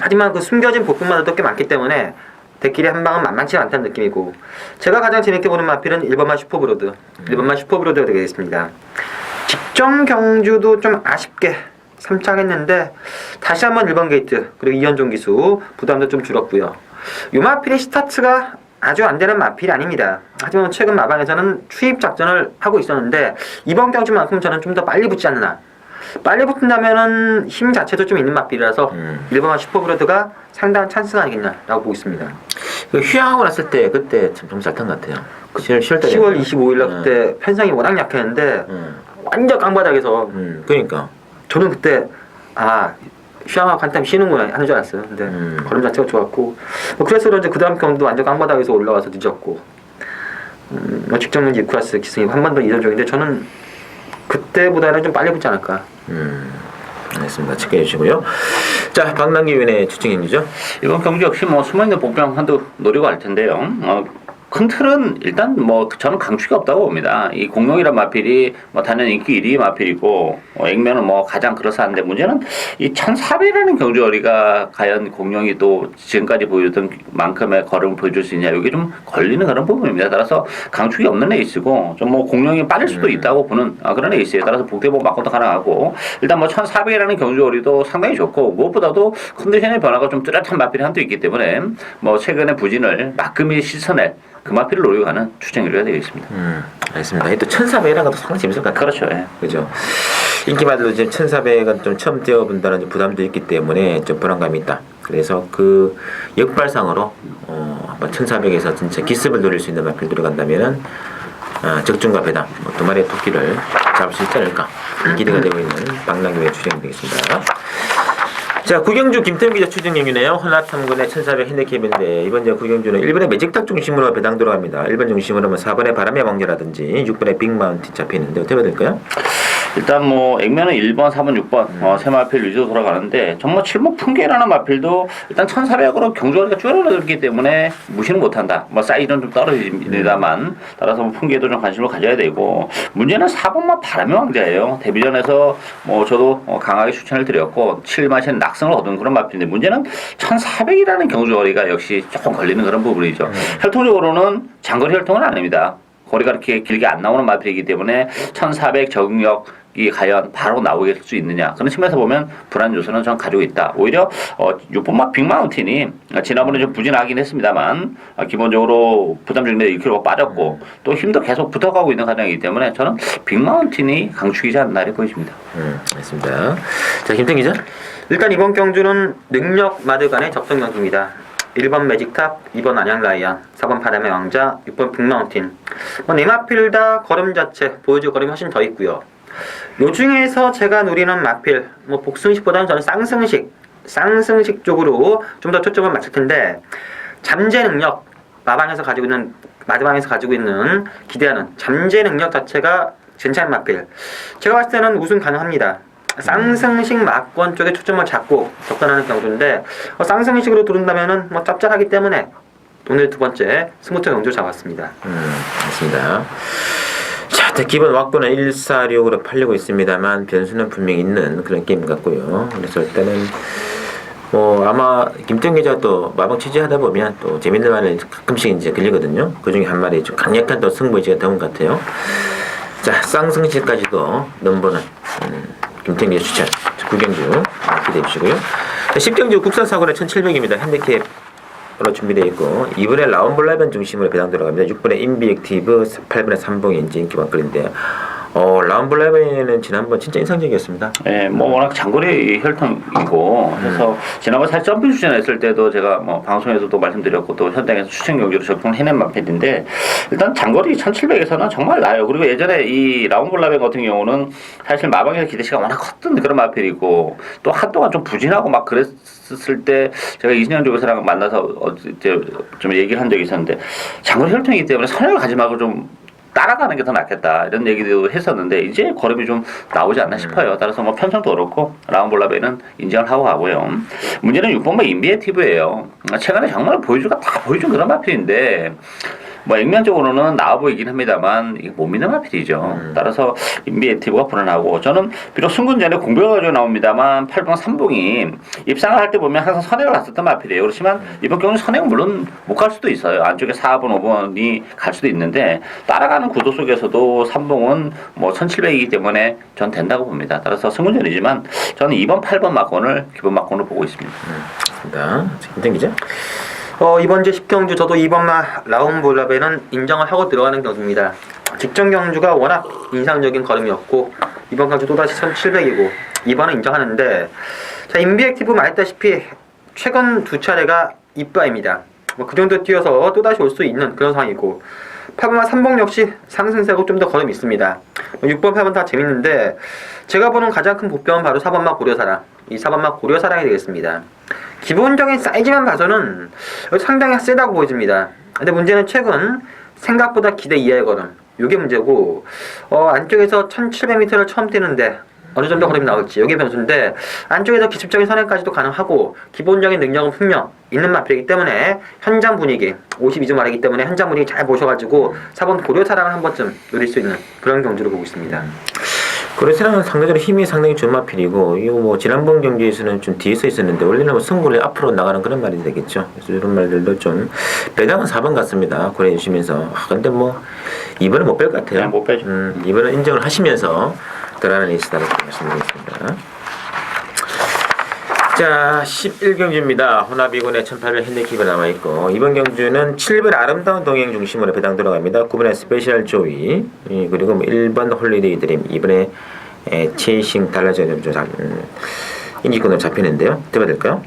하지만 그 숨겨진 복분마다도 꽤 많기 때문에 대끼리 한 방은 만만치 않다는 느낌이고 제가 가장 재밌게 보는 마필은 1번마 슈퍼브로드 1번마 슈퍼브로드가 되겠습니다. 직전 경주도 좀 아쉽게 3착했는데 다시 한번 1번 게이트 그리고 이현종 기수 부담도 좀 줄었고요. 이 마필이 스타트가 아주 안 되는 마필이 아닙니다. 하지만 최근 마방에서는 추입 작전을 하고 있었는데 이번 경주만큼 저는 좀 더 빨리 붙지 않나. 빨리 붙는다면은 힘 자체도 좀 있는 마필이라서 1번마 슈퍼브로드가 상당한 찬스가 아니겠냐라고 보고 있습니다. 휴양하고 났을 때 그때 참 점수 잘 탄 것 같아요. 10월 25일 날 그때 편성이 워낙 약했는데 완전 깡바닥에서 그러니까 저는 그때 쉬어하고 한참 쉬는구나 하는 줄 알았어요. 근데 걸음 자체가 좋았고 그래서 그런지 그 다음 경도 완전 깡바닥에서 올라와서 늦었고 직전 경기 유클래스 기승이 한 번 더 이전 중인데 저는 그때보다는 좀 빨리 붙지 않을까. 알겠습니다. 체크해 주시고요. 자, 박남기 위원의 추천 경기죠. 이번 경기 역시 뭐 숨어있는 복병 한두 노리고 할 텐데요. 큰 틀은 일단 뭐 저는 강축이 없다고 봅니다. 이 공룡이란 마필이 뭐 단연 인기 1위 마필이고 액면은 뭐 가장 그럴싸한데 문제는 이 1400이라는 경주거리가 과연 공룡이 또 지금까지 보여줬던 만큼의 걸음을 보여줄 수 있냐 이게 좀 걸리는 그런 부분입니다. 따라서 강축이 없는 에이스고 좀 뭐 공룡이 빠질 수도 있다고 보는 그런 에이스에 따라서 복대복 맞고도 가능하고 일단 뭐 1400이라는 경주거리도 상당히 좋고 무엇보다도 컨디션의 변화가 좀 뚜렷한 마필이 한두 있기 때문에 뭐 최근의 부진을 말끔히 씻어낼 그 마필을 노리고 가는 추천기류가 되겠습니다. 알겠습니다. 또 1400이라는 것도 상당히 재밌을 것 같아요. 그렇죠. 예. 그죠. 인기말로 이제 1400은 좀 처음 뛰어본다는 부담도 있기 때문에 좀 불안감이 있다. 그래서 그 역발상으로 한번 1400에서 진짜 기습을 노릴 수 있는 마필 들어간다면은 적중과 배당 두 마리의 토끼를 잡을 수 있지 않을까 기대가 되고 있는 박남규의 추천이 되겠습니다. 자, 구경주 김태훈 기자 추정 경기네요. 헌라탐군의 1400 핸디캡인데 이번 구경주는 1번의 매직탁 중심으로 배당 들어갑니다. 1번 중심으로 4번의 바람의 왕자라든지 6번의 빅마운틴 잡혀있는데 어떻게 해야 될까요? 일단 뭐 액면은 1번, 4번, 6번 세 마필 위주로 돌아가는데 정말 칠목 풍계라는 마필도 일단 1400으로 경주거리가 줄어들기 때문에 무시는 못한다. 뭐 사이즈는 좀 떨어집니다만 따라서 뭐 풍계도 좀 관심을 가져야 되고 문제는 4번만 바람의 왕자예요. 데뷔전에서 뭐 저도 강하게 추천을 드렸고 7마신 낙승을 얻은 그런 마필인데 문제는 1400이라는 경주거리가 역시 조금 걸리는 그런 부분이죠. 혈통적으로는 장거리 혈통은 아닙니다. 거리가 그렇게 길게 안 나오는 마필이기 때문에 1400 적응력이 과연 바로 나오게 될 수 있느냐 그런 측면에서 보면 불안 요소는 전 가지고 있다. 오히려 6번마 빅마운틴이 지난번에 좀 부진하긴 했습니다만 기본적으로 부담 중인데 1kg가 빠졌고 또 힘도 계속 붙어가고 있는 과정이기 때문에 저는 빅마운틴이 강축이지 않나 이렇게 보여집니다. 알겠습니다. 자, 김태 기자. 일단 이번 경주는 능력 마드 간의 접전 경주입니다. 1번 매직탑, 2번 안양라이언, 4번 바람의 왕자, 6번 빅마운틴. 네 마필 다 걸음 자체, 보여줄 걸음이 훨씬 더 있고요. 요 중에서 제가 노리는 마필, 뭐 복승식보다는 저는 쌍승식 쪽으로 좀 더 초점을 맞출 텐데 잠재 능력, 마방에서 가지고 있는 마드방에서 가지고 있는 기대하는 잠재 능력 자체가 괜찮은 마필. 제가 봤을 때는 우승 가능합니다. 쌍승식 막권 쪽에 초점을 잡고 접근하는 경주인데 쌍승식으로 들어온다면은 뭐 짭짤하기 때문에 오늘 두 번째 스무트 경주 잡았습니다. 알겠습니다. 자, 기본 왁구는 146으로 팔리고 있습니다만 변수는 분명히 있는 그런 게임 같고요. 그래서 일단은 뭐 아마 김태형 기자 또 마방 취재하다 보면 또 재밌는 말을 가끔씩 이제 들리거든요. 그 중에 한 마리 좀 강력한 또 승부의지가 나온 것 같아요. 자, 쌍승식까지도 넘보는 김태형 기자 추천 구경주 기대해 주시고요. 10경주 국산사고는 1700입니다. 핸디캡으로 준비되어 있고 2번에 라운블라벤 중심으로 배당 들어갑니다. 6번에 인비액티브, 8번에 삼봉이 이제 인기 많거든요. 라운블라벤은 지난번 진짜 인상적이었습니다. 네, 뭐 워낙 장거리 혈통이고 해서 지난번 사실 점핑 추천했을 때도 제가 뭐 방송에서도 말씀드렸고 또 현장에서 추천 경기로 적용을 해낸 마필인데 일단 장거리 1700에서는 정말 나아요. 그리고 예전에 이 라운블라벤 같은 경우는 사실 마방에서 기대치가 워낙 컸던 그런 마필이고 또 한동안 좀 부진하고 막 그랬을 때 제가 이진영 조교사랑 만나서 이제 좀 얘기를 한 적이 있었는데 장거리 혈통이기 때문에 선행을 가지 말고 좀 따라가는 게 더 낫겠다 이런 얘기도 했었는데 이제 걸음이 좀 나오지 않나 싶어요. 따라서 뭐 편성도 어렵고 라운볼라베는 인정을 하고 가고요. 문제는 6번마 인비에티브예요. 최근에 정말 보여주가 다 보여준 그런 마필인데 뭐 액면적으로는 나와 보이긴 합니다만 이게 못 믿는 마필이죠. 따라서 인비에티브가 불안하고 저는 비록 승군 전에 공백을 가지고 나옵니다만 8번 삼봉이 입상을 할 때 보면 항상 선행을 갔었던 마필이에요. 그렇지만 이번 경우는 선행은 물론 못 갈 수도 있어요. 안쪽에 4번, 5번이 갈 수도 있는데 따라가는 구도 속에서도 삼봉은 뭐 1700이기 때문에 전 된다고 봅니다. 따라서 승군전이지만 저는 2번, 8번 막권을 기본 막권으로 보고 있습니다. 자, 김태형 기자. 이번 주 10경주 저도 2번마 라운볼라벤은 인정을 하고 들어가는 경주입니다. 직전 경주가 워낙 인상적인 걸음이었고 이번 경주 또다시 1700이고 2번은 인정하는데 자 인비액티브 말했다시피 최근 두 차례가 입바입니다. 그 정도 뛰어서 또다시 올 수 있는 그런 상황이고 8번과 3번 역시 상승세고 좀 더 걸음이 있습니다. 6번, 8번 다 재밌는데 제가 보는 가장 큰 보병은 바로 4번마 고려사랑, 이 4번마 고려사랑이 되겠습니다. 기본적인 사이즈만 봐서는 상당히 세다고 보여집니다. 근데 문제는 최근 생각보다 기대 이하의 걸음, 이게 문제고 안쪽에서 1700m를 처음 뛰는데 어느 정도 걸음이 나올지 이게 변수인데 안쪽에서 기습적인 선행까지도 가능하고 기본적인 능력은 분명 있는 마필이기 때문에 현장 분위기 52점 아래이기 때문에 현장 분위기 잘 보셔가지고 4번 고려사랑을 한 번쯤 노릴 수 있는 그런 경주를 보고 있습니다. 고려사랑은 상대적으로 힘이 상당히 좋은 마필이고 이거 뭐 지난번 경기에서는 좀 뒤에 서 있었는데 원래는 뭐 승부를 앞으로 나가는 그런 말이 되겠죠. 그래서 이런 말들도 좀 배당은 4번 같습니다. 고려해 주시면서 근데 뭐 이번은 못 뺄 것 같아요. 못 빼죠. 이번은 인정을 하시면서 들어가는 에이스다라고 말씀드리겠습니다. 자, 11경주입니다. 호나비군의 1800 핸디캡이 남아있고 이번 경주는 7번 아름다운 동행 중심으로 배당 들어갑니다. 9번에 스페셜 조이 그리고 1번 홀리데이 드림 2번에 체이싱 달라져야 좀 인기권으로 잡히는데요. 들어야 될까요?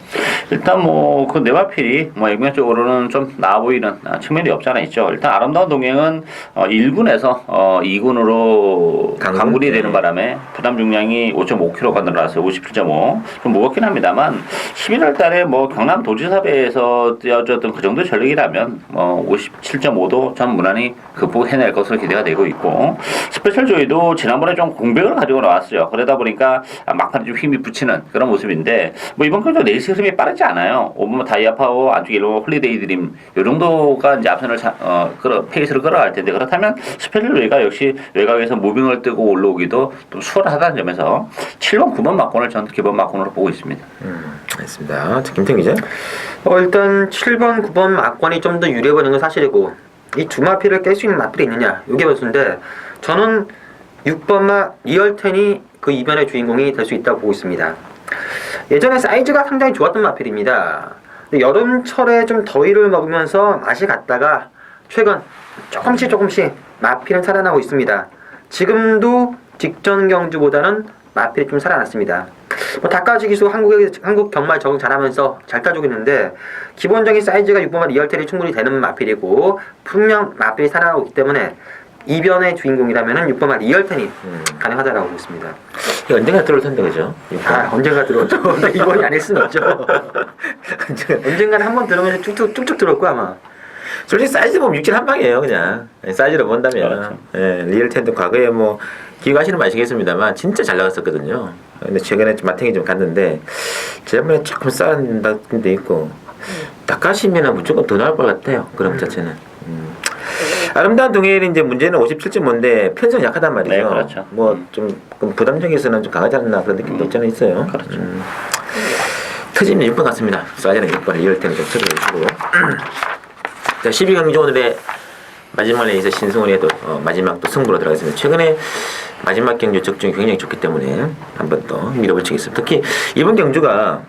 일단 뭐 그 네마필이 뭐 액면적으로는 좀 나아 보이는 측면이 없지 않아 있죠. 일단 아름다운 동행은 1군에서 2군으로 강군이 되는 바람에 부담 중량이 5.5kg가 늘어났어요. 57.5. 좀 무겁긴 합니다만 11월 달에 뭐 경남 도지사배에서 뛰어졌던 그 정도의 전력이라면 뭐 57.5도 전 무난히 극복해낼 것으로 기대가 되고 있고 스페셜 조이도 지난번에 좀 공백을 가지고 나왔어요. 그러다 보니까 막판에 좀 힘이 붙이는 그런 모습인데 뭐 이번 경기도 레이스 흐름이 빠르지 않아요. 5번 다이아파워 안쪽에 1번 홀리데이 드림 요 정도가 이제 앞선을 페이스를 끌어갈 텐데 그렇다면 스페셜 조이가 역시 외곽에서 무빙을 뜨고 올라오기도 좀 수월하다는 점에서 7번 9번 막권을 전 기본 막권으로 보고 있습니다. 알겠습니다. 김태형 기자. 일단 7번, 9번 막권이 좀 더 유리해 보이는 건 사실이고 이 두 마필을 깰 수 있는 마필이 있느냐 이게 변수인데 저는 6번마 리얼텐이 그 이변의 주인공이 될 수 있다고 보고 있습니다. 예전에 사이즈가 상당히 좋았던 마필입니다. 근데 여름철에 좀 더위를 먹으면서 맛이 갔다가 최근 조금씩 마필은 살아나고 있습니다. 지금도 직전 경주보다는 마필이 좀 살아났습니다. 뭐 닭가지 기수 한국 경마에 적응 잘하면서 잘 따주고 있는데 기본적인 사이즈가 6번마 리얼텔이 충분히 되는 마필이고 분명 마필이 살아나고 있기 때문에 이변의 주인공이라면은 6번마 리얼텐이 가능하다라고 보고 있습니다. 언젠가 들어올 텐데 그죠? 언젠가 들어오죠. 이번이 아닐 수는 없죠. 언젠가는 한번 들어오면 쭉쭉 들어올 거야 아마. 솔직히 사이즈 보면 6질 한 방이에요 그냥 사이즈로 본다면. 그렇죠. 리얼텐도 과거에 뭐 기억하시는 분 아시겠습니다만 진짜 잘 나갔었거든요. 근데 최근에 좀 마탱이 좀 갔는데 지난번에 조금 쌓은 데 있고 닭가시면은 무조건 더 나올 것 같아요. 그런 자체는. 아름다운 동해는 이제 문제는 57.5인데 편성 약하단 말이죠. 네, 그렇죠. 뭐 좀 부담적에서는 좀 강하지 않나 그런 느낌도 없지 않아 있어요. 그렇죠. 터지면 6번 같습니다. 쏴자는 6번 리얼텐을 좀 처리해주고. 자, 12경주 오늘의 마지막 레이스 신승훈의 마지막 또 승부로 들어가겠습니다. 최근에 마지막 경주 적중이 굉장히 좋기 때문에 한번 더 밀어붙이겠습니다. 특히 이번 경주가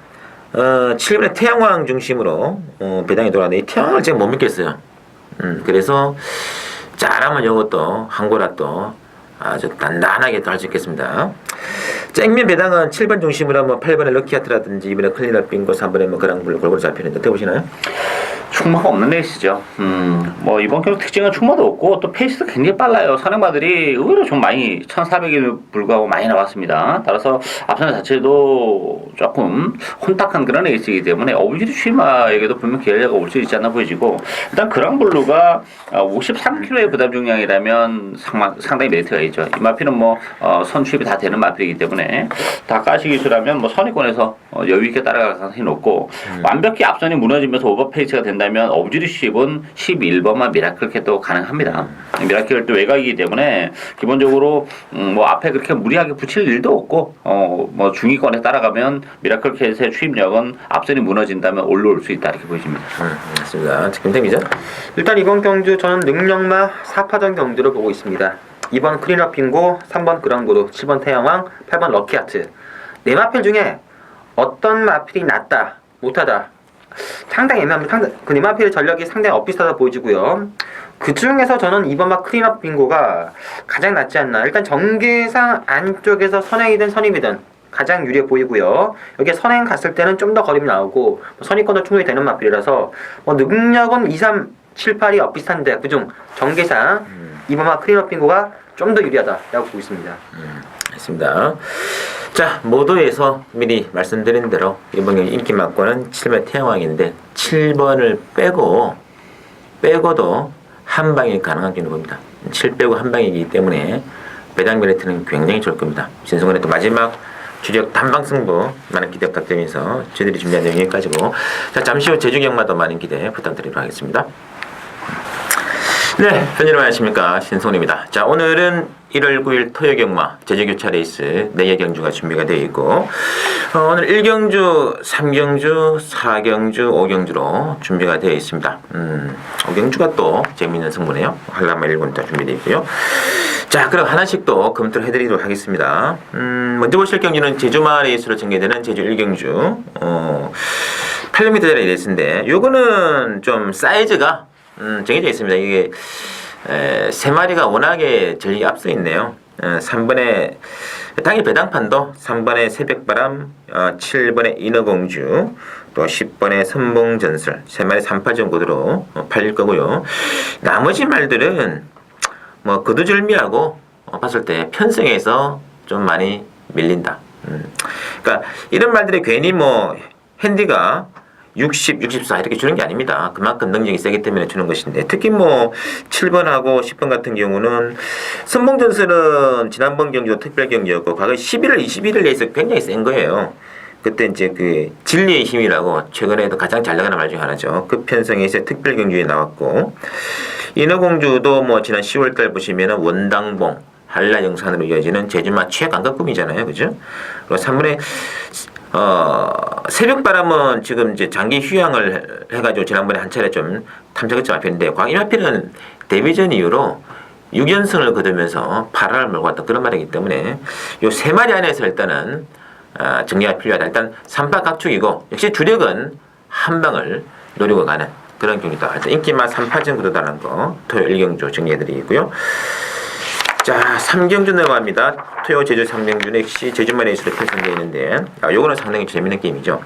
7번의 태양왕 중심으로 배당이 돌아가는데 이 태양왕을 제가 못 믿겠어요. 그래서 잘하면 이것도 한고라도 아주 단단하게 또 할 수 있겠습니다. 자, 액면 배당은 7번 중심으로 뭐 8번의 럭키하트라든지 2번의 클린업 빙고 3번의 뭐 그랑블 골고루 잡히는데 어떻게 보시나요? 충마가 없는 레이스죠. 뭐 이번 경기 특징은 충마도 없고 또 페이스도 굉장히 빨라요. 선행마들이 의외로 좀 많이 1,400에 불구하고 많이 나왔습니다. 따라서 앞선 자체도 조금 혼탁한 그런 레이스이기 때문에 어부지리 취마에게도 분명 기회가 올 수 있지 않나 보여지고 일단 그랑블루가 53kg의 부담 중량이라면 상당히 메리트가 있죠. 이 마필은 뭐 선취입이 다 되는 마필이기 때문에 다 가시 기수라면 뭐 선의권에서 여유 있게 따라갈 가능성이 높고 완벽히 앞선이 무너지면서 오버페이스가 된다면 어부지리쉽은 11번만 미라클캣도 가능합니다. 미라클도 외곽이기 때문에 기본적으로 뭐 앞에 그렇게 무리하게 붙일 일도 없고 뭐 중위권에 따라가면 미라클캣의 추임력은 앞선이 무너진다면 올라올 수 있다 이렇게 보여집니다. 맞습니다. 김태 기자. 일단 이번 경주 저는 능력마 4파전 경주를 보고 있습니다. 2번 클린업 빙고, 3번 그랑브루, 7번 태양왕, 8번 럭키하트. 네 마필 중에 어떤 마필이 낫다, 못하다 상당히 애매합니다. 그 네 마필의 전력이 상당히 엇비슷하다 보여지고요. 그 중에서 저는 2번마 클린업 빙고가 가장 낫지 않나. 일단 전개상 안쪽에서 선행이든 선임이든 가장 유리해 보이고요. 여기에 선행 갔을 때는 좀 더 거림이 나오고 선입권도 충분히 되는 마필이라서 능력은 2, 3, 7, 8이 비슷한데 그중 전개상 이번화 클린업 빙고가 좀 더 유리하다라고 보고 있습니다. 알겠습니다. 자, 모도에서 미리 말씀드린 대로 이번 경기 인기 막고는 7번 태양왕인데 7번을 빼고도 한 방이 가능한 경우 봅니다. 7 빼고 한 방이기 때문에 배당 메리트는 굉장히 좋을 겁니다. 신승원의 또 마지막 주력 단방 승부 많은 기대 부탁드리면서 저희들이 준비한 내용 여기까지고, 자, 잠시 후 제주 경마도 많은 기대 부탁드리도록 하겠습니다. 네, 편의점 안녕하십니까, 신성훈입니다. 자, 오늘은 1월 9일 토요경마 제주교차 레이스 4개 경주가 준비가 되어 있고, 오늘 1경주, 3경주, 4경주, 5경주로 준비가 되어 있습니다. 5경주가 또 재미있는 승부네요. 한라마 1군 다 준비되어 있고요. 자, 그럼 하나씩 또 검토를 해드리도록 하겠습니다. 먼저 보실 경주는 제주마 레이스로 전개되는 제주 1경주 800m짜리 레이스인데, 요거는 좀 사이즈가 정해져 있습니다. 이게 3마리가 워낙에 전력이 앞서 있네요. 3번에 당일 배당판도 3번에 새벽바람, 7번에 인어공주, 또 10번에 선봉전설 3마리 38점 고도로 팔릴 거고요. 나머지 말들은 뭐 거두절미하고 봤을 때 편성에서 좀 많이 밀린다. 그러니까 이런 말들이 괜히 뭐 핸디가 60, 64 이렇게 주는 게 아닙니다. 그만큼 능력이 세기 때문에 주는 것인데, 특히 뭐 7번하고 10번 같은 경우는 선봉전설은 지난번 경기도 특별 경기였고 과거 11월 21일 레이스 굉장히 센 거예요. 그때 이제 그 진리의 힘이라고 최근에도 가장 잘 나가는 말 중에 하나죠. 그 편성에서 특별 경기에 나왔고, 인어공주도 뭐 지난 10월달 보시면은 원당봉 한라 영산으로 이어지는 제주마 최강급급이잖아요, 그죠? 그리고 3번에 새벽바람은 지금 이제 장기 휴양을 해가지고 지난번에 한 차례 좀 탐색했지 마필인데, 이 마필은 데뷔전 이후로 6연승을 거두면서 8화를 몰고 왔던 그런 말이기 때문에 요 3마리 안에서 일단은 정리가 필요하다. 일단 3파 각축이고, 역시 주력은 한 방을 노리고 가는 그런 경기다. 일단 인기만 3파전 구도다는 거 토요일 1경주 정리해드리고요. 자, 3경주 넘어갑니다. 토요 제주 3경주는 역시 제주만 레이스로 편성되어 있는데, 요거는 상당히 재밌는 게임이죠.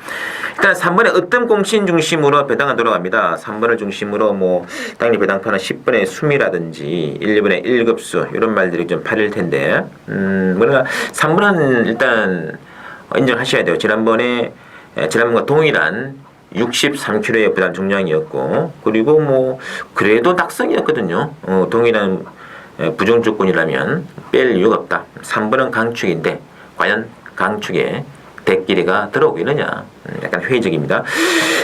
일단 3번에 으뜸 공신 중심으로 배당은 돌아갑니다. 3번을 중심으로 뭐 당연히 배당판은 10번의 수미라든지 1, 2번의 1급수 이런 말들이 좀 팔릴 텐데, 뭐라 3번은 일단 인정하셔야 돼요. 지난번과 동일한 63kg의 배당 중량이었고, 그리고 뭐 그래도 낙성이었거든요. 동일한 부정 조건이라면 뺄 이유가 없다. 3번은 강축인데 과연 강축에 대끼리가 들어오겠느냐, 약간 회의적입니다.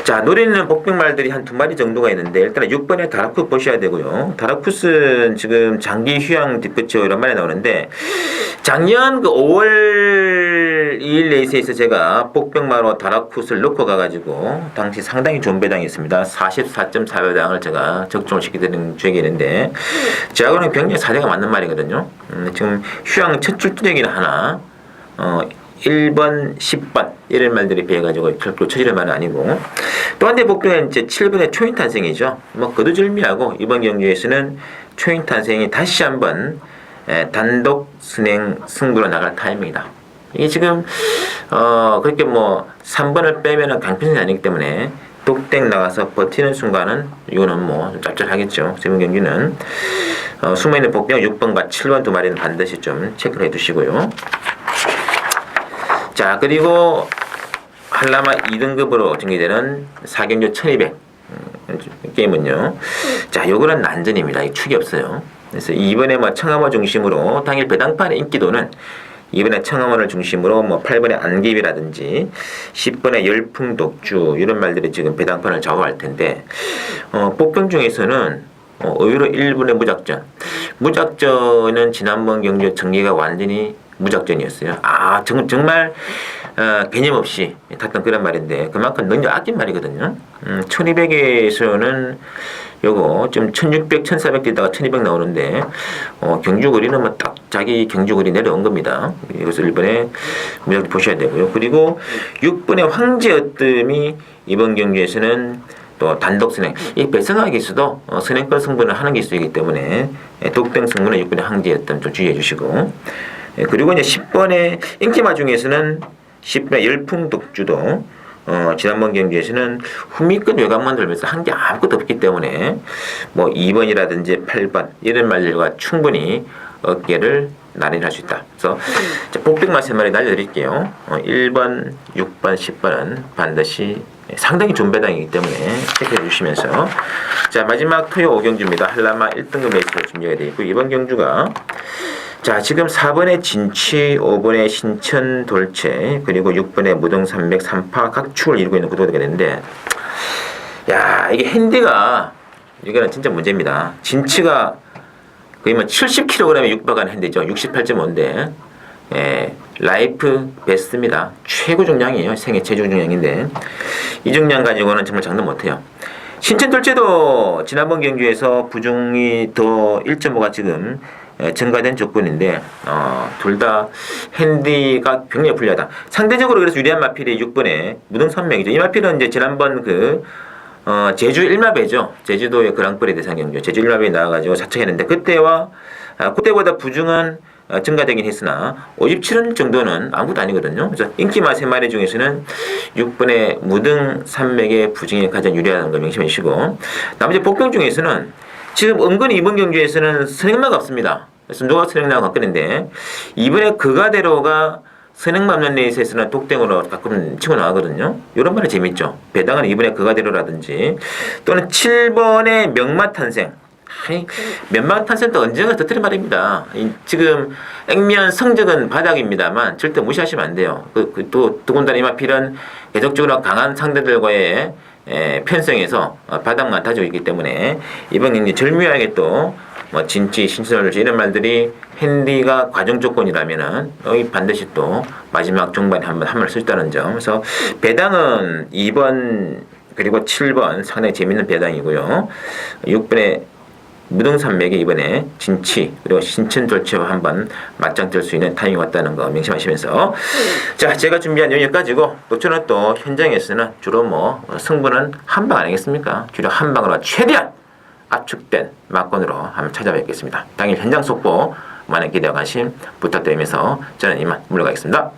자, 노래는 복병말들이 한 2마리 정도가 있는데, 일단 6번에 다라쿠스 보셔야 되고요. 다라쿠스는 지금 장기 휴양 뒷끝이 오랜만에 나오는데, 작년 그 5월 2일 레이스에서 제가 복병마로 다라쿠스를 넣고 가가지고 당시 상당히 좋은 배당이었습니다. 44.4배당을 제가 적중을 시켜드린 적이 있는데, 제하고는 굉장히 사대가 맞는 말이거든요. 지금 휴양 첫 출전이긴 하나 1번, 10번 이런 말들이 비해가지고 별로 처지는 말은 아니고, 또 한 대 복병은 이제 7번의 초인 탄생이죠. 뭐 거두절미하고 이번 경기에서는 초인 탄생이 다시 한번 단독 순행 승부로 나갈 타이밍이다. 이게 지금 그렇게 뭐 3번을 빼면은 강편성이 아니기 때문에 독땡 나가서 버티는 순간은 이거는 뭐 좀 짭짤하겠죠. 이번 경기는 숨어있는 복병 6번과 7번 2마리는 반드시 좀 체크를 해두시고요. 자, 그리고 한라마 2등급으로 전개되는 4경주 1200 게임은요. 자, 요거는 난전입니다. 이 축이 없어요. 그래서 이번에 뭐 청암호 중심으로 당일 배당판의 인기도는 이번에 청암호를 중심으로 뭐 8번의 안깁이라든지 10번의 열풍독주 이런 말들이 지금 배당판을 좌우할 텐데, 복병 중에서는 의외로 1분의 무작전은 지난번 경주 전개가 완전히 무작전이었어요. 정말 개념 없이 탔던 그런 말인데, 그만큼 능력 아낀 말이거든요. 1200에서는 요거 지금 1600, 1400 뛰다가 1200 나오는데, 경주거리는 뭐 딱 자기 경주거리 내려온 겁니다. 이것을 이번에 무작정 보셔야 되고요. 그리고 6번의 황제어뜸이 이번 경주에서는 또 단독 선행, 이 배성학 기수도 선행권 승부를 하는 기수이기 때문에 독등 승부는 6번의 황제어뜸 좀 주의해 주시고, 그리고 이제 10번의 인기마 중에서는 10번의 열풍독주도 지난번 경기에서는 후미권 외곽만 돌면서 한 게 아무것도 없기 때문에 뭐 2번이라든지 8번 이런 말들과 충분히 어깨를 나란히 수 있다. 그래서 복등만 3마리 날려드릴게요. 1번, 6번, 10번은 반드시 상당히 좋은 배당이기 때문에 체크해 주시면서 자 마지막 토요 5경주입니다. 한라마 1등급 레이스로 준비가 되어 있고 이번 경주가 자 지금 4번의 진취, 5번의 신천 돌체 그리고 6번의 무등산맥 3파 각축을 이루고 있는 구도가 되는데 야 이게 핸디가 이거는 진짜 문제입니다. 진취가 거의 뭐 70kg에 육박하는 핸디죠. 68.5인데 라이프 베스트입니다. 최고 중량이에요. 생애 최고 중량인데 이 중량 가지고는 정말 장담 못해요. 신천 돌체도 지난번 경주에서 부중이 더 1.5가 지금 증가된 조건인데 둘 다 핸디가 굉장히 불리하다. 상대적으로 그래서 유리한 마필이 6번에 무등산맥이죠. 이 마필은 이제 지난번 제주 1마배죠. 제주도의 그랑프리 대상 경주 제주 1마배에 나와가지고 사척했는데 그때보다 부중은 증가되긴 했으나 57원 정도는 아무것도 아니거든요. 그래서 인기마 3마리 중에서는 6번의 무등 산맥의 부중이 가장 유리하다는 걸 명심해 주시고 나머지 복병 중에서는 지금 은근히 이번 경주에서는 선행마가 없습니다. 그래서 누가 선행마가 바뀌는데 이번에 그가대로가 선행마 없는 레이스에서는 독땡으로 가끔 치고 나가거든요. 이런 말이 재밌죠. 배당은 이번에 그가대로라든지 또는 7번의 명마탄생 면막탄생도 언젠가 터뜨린 말입니다. 지금 액면 성적은 바닥입니다만 절대 무시하시면 안 돼요. 또 더군다나 이 마필은 계속적으로 강한 상대들과의 편성에서 바닥만 다지고 있기 때문에 이번 경기 절묘하게 또 진치, 신선을 이런 말들이 핸디가 과정 조건이라면은 반드시 또 마지막 종반에 한번 쓸 수 있다는 점. 그래서 배당은 2번 그리고 7번 상당히 재밌는 배당이고요. 6번에 무등산맥이 이번에 진치 그리고 신천돌체와 한번 맞짱 뜰 수 있는 타이밍이 왔다는 거 명심하시면서 자 제가 준비한 여기까지고 또 저는 또 현장에서는 주로 승부는 한방 아니겠습니까? 주로 한방으로 최대한 압축된 막건으로 한번 찾아뵙겠습니다. 당일 현장 속보 많은 기대와 관심 부탁드리면서 저는 이만 물러가겠습니다.